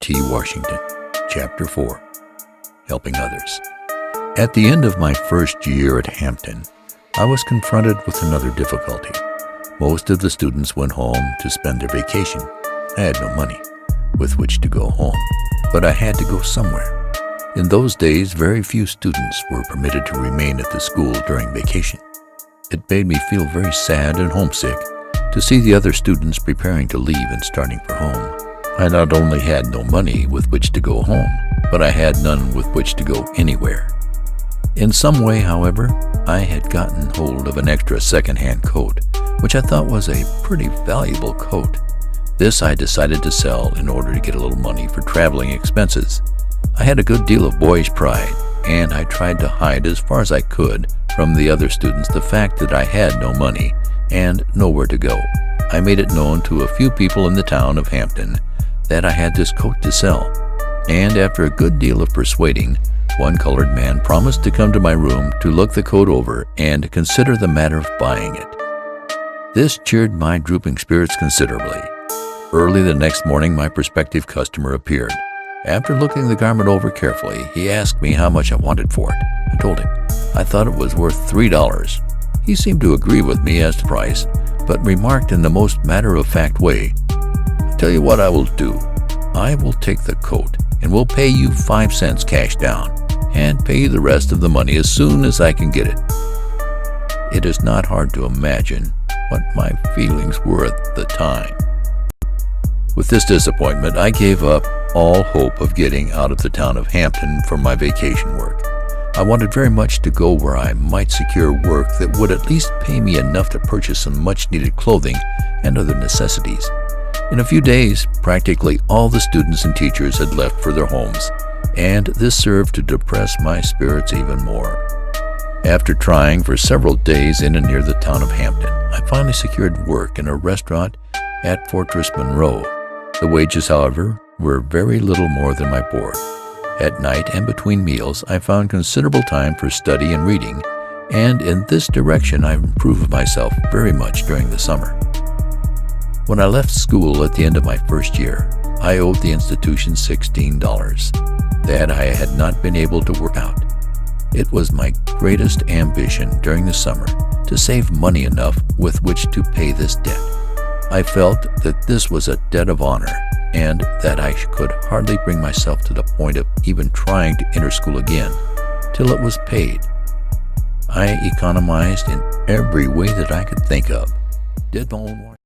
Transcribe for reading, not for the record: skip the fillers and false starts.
T. Washington. Chapter 4. Helping Others. At the end of my first year at Hampton, I was confronted with another difficulty. Most of the students went home to spend their vacation. I had no money with which to go home, but I had to go somewhere. In those days, very few students were permitted to remain at the school during vacation. It made me feel very sad and homesick to see the other students preparing to leave and starting for home. I not only had no money with which to go home, but I had none with which to go anywhere. In some way, however, I had gotten hold of an extra second-hand coat, which I thought was a pretty valuable coat. This I decided to sell in order to get a little money for traveling expenses. I had a good deal of boyish pride, and I tried to hide as far as I could from the other students the fact that I had no money and nowhere to go. I made it known to a few people in the town of Hampton that I had this coat to sell, and after a good deal of persuading, one colored man promised to come to my room to look the coat over and consider the matter of buying it. This cheered my drooping spirits considerably. Early the next morning, my prospective customer appeared. After looking the garment over carefully, he asked me how much I wanted for it. I told him I thought it was worth $3. He seemed to agree with me as to price, but remarked in the most matter-of-fact way, "I'll tell you what I will do. I will take the coat and will pay you 5 cents cash down and pay you the rest of the money as soon as I can get it." It is not hard to imagine what my feelings were at the time. With this disappointment, I gave up all hope of getting out of the town of Hampton for my vacation work. I wanted very much to go where I might secure work that would at least pay me enough to purchase some much-needed clothing and other necessities. In a few days, practically all the students and teachers had left for their homes, and this served to depress my spirits even more. After trying for several days in and near the town of Hampton, I finally secured work in a restaurant at Fortress Monroe. The wages, however, were very little more than my board. At night and between meals, I found considerable time for study and reading, and in this direction I improved myself very much during the summer. When I left school at the end of my first year, I owed the institution $16 that I had not been able to work out. It was my greatest ambition during the summer to save money enough with which to pay this debt. I felt that this was a debt of honor and that I could hardly bring myself to the point of even trying to enter school again till it was paid. I economized in every way that I could think of, did my own work.